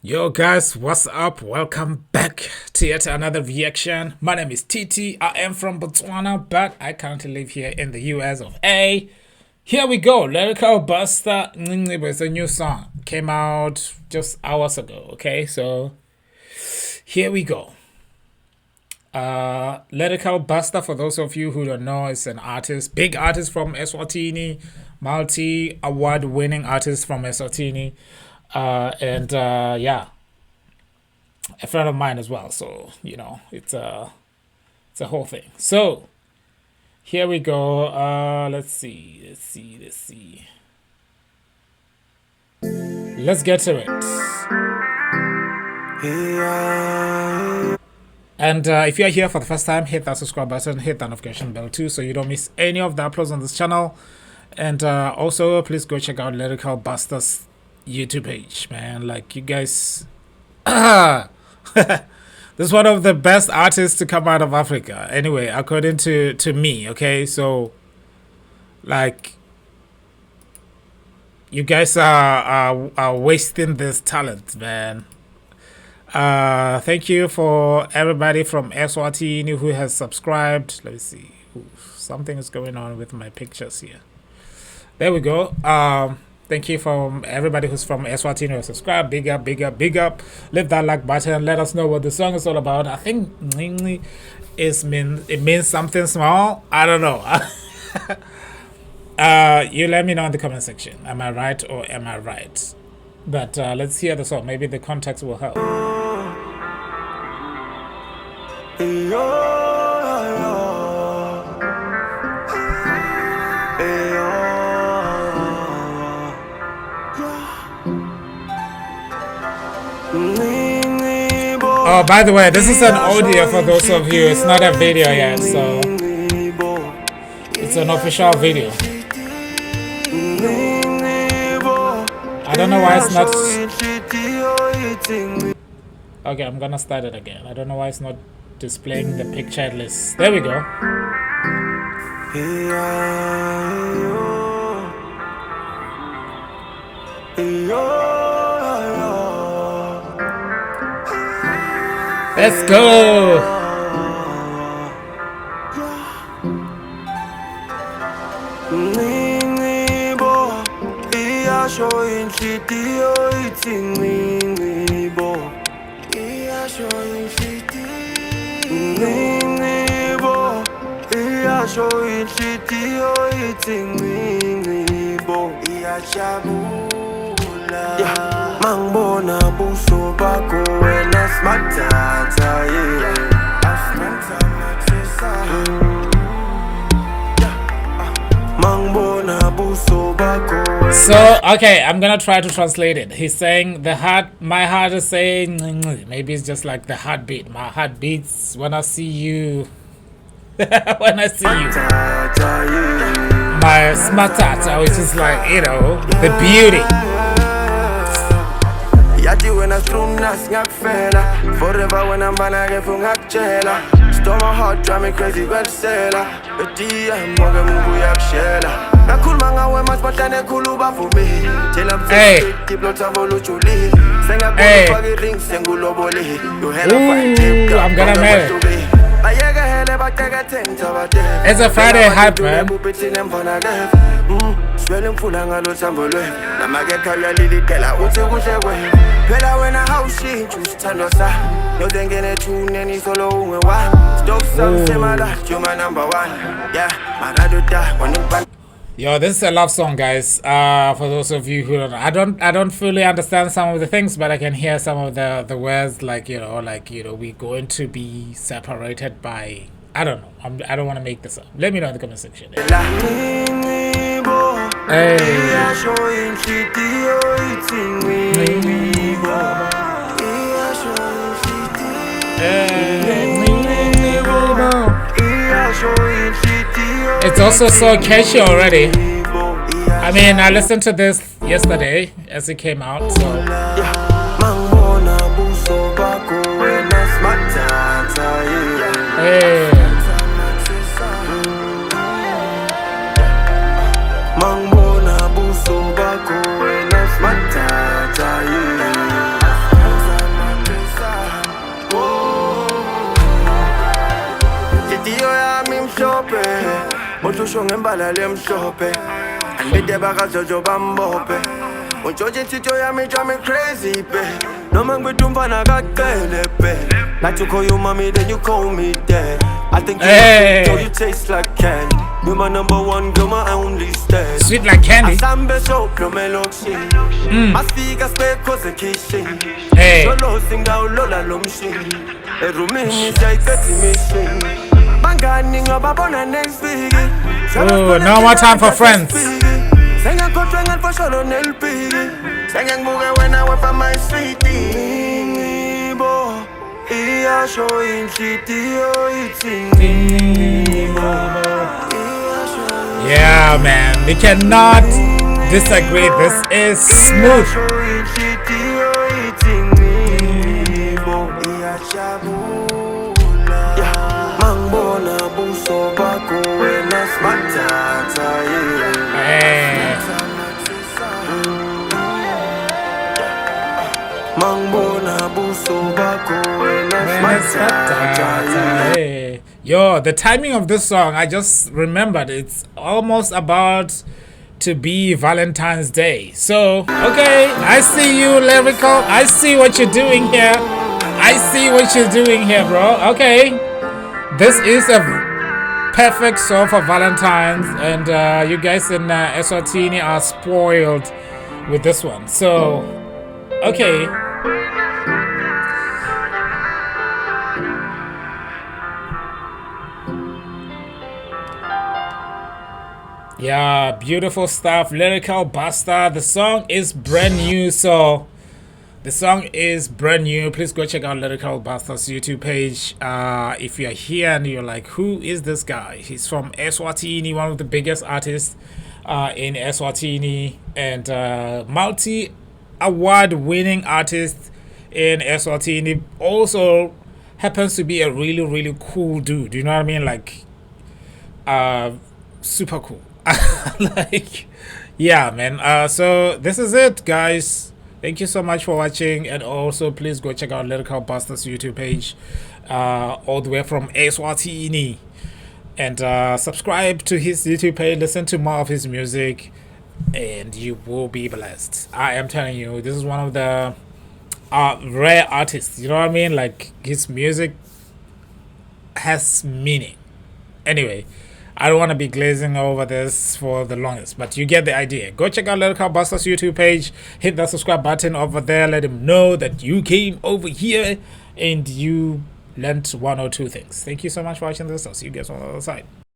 Yo guys, what's up? Welcome back to yet another reaction. My name is TT. I am from Botswana, but I currently live here in the US of A. Here we go. Lyrikal Busta Ncincibo. It's a new song. Came out just hours ago. Okay, so here we go. Lyrikal Busta, for those of you who don't know, is an artist, big artist from Eswatini, multi-award winning artist from Eswatini. Yeah, a friend of mine as well, so you know it's a whole thing. So here we go. Let's see, let's get to it. And if you're here for the first time, hit that subscribe button, hit that notification bell too, so you don't miss any of the uploads on this channel. And also please go check out Lyrikal Busta's YouTube page, man. Like, you guys, this is one of the best artists to come out of Africa, anyway, according to me. Okay, so like, you guys are wasting this talent, man. Thank you for everybody from Eswatini who has subscribed. Let me see. Something is going on with my pictures here. There we go. Thank you for everybody who's from Eswatini who subscribe. Big up, big up, big up. Leave that like button. Let us know what the song is all about. I think mainly it means something small. I don't know. You let me know in the comment section. Am I right or am I right? But let's hear the song. Maybe the context will help. Oh, by the way, this is an audio for those of you. It's not a video yet, so it's an official video. I don't know why it's not. Okay, I'm gonna start it again. I don't know why it's not displaying the picture at least. There we go. Let's go. Mangbona buso bako wena smatata Mangbona buso bako. So okay, I'm gonna try to translate it. He's saying my heart is saying, maybe it's just like the heartbeat. My heart beats when I see you. When I see you. My smatata, which is like, you know, the beauty. Forever when I'm banana from Hakchela. Stole my heart, drive me crazy, well seller. But DM Morgan Muyak Shella. Nakulmanga we must but I kuluba for me. Tell them keep lots of voluchuli. Sing a good ring, singulo boli. You hell of I'm gonna marry. It's a Friday hype, man. Swelling full and a lot of Namaga Lily Kella, what's a good way? Pella when a house she just turn us up. No, then get a tune any solo one. Stop some similar, you're my number one. Yeah, my radio die when you. Yo, this is a love song, guys. For those of you who don't, I don't fully understand some of the things, but I can hear some of the words, like we're going to be separated by. I don't know. I don't want to make this up. Let me know in the comment section. It's also so catchy already. I mean, I listened to this yesterday as it came out, so. Hey. Umuntu usho ngembala lemhlophe Andide bakazojo bambophe Untshontshwe insitho yami drive me crazy pe Noma ngibithi umfana kaqele pe Like to call you mommy then you call me dad I think you taste like candy You're my number one girl, my only stand Sweet like candy. Asambe so no meloxy Masika speko ze kishin Solo sing down lola lomshin Erumini sayikati mission Bangani ngababona next week Oh, no more time for friends. Senga kotwengan for solo nelpigi Senga mbuge when I went for my sweetie Bo Iya show in city oh it's Yeah, man, we cannot disagree. This is smooth. Yo, the timing of this song, I just remembered it's almost about to be Valentine's Day. So, okay, I see you, Lyrikal. I see what you're doing here. I see what you're doing here, bro. Okay, this is a perfect song for Valentine's, and you guys in Eswatini are spoiled with this one. So, okay. Yeah, beautiful stuff. Lyrikal, Busta. The song is brand new, so the song is brand new. Please go check out Lyrikal Busta's YouTube page. If you're here and you're like, who is this guy? He's from Eswatini, one of the biggest artists in Eswatini, and multi-award winning artist in Eswatini. Also happens to be a really, really cool dude. You know what I mean? Like, super cool. Like, yeah, man. So this is it, guys. Thank you so much for watching, and also please go check out Lyrikal Busta's YouTube page, all the way from Eswatini, and subscribe to his YouTube page. Listen to more of his music, and you will be blessed. I am telling you, this is one of the rare artists. You know what I mean? Like, his music has meaning. Anyway, I don't want to be glazing over this for the longest, but you get the idea. Go check out Lyrikal Busta's YouTube page. Hit that subscribe button over there. Let him know that you came over here and you learned one or two things. Thank you so much for watching this. I'll see you guys on the other side.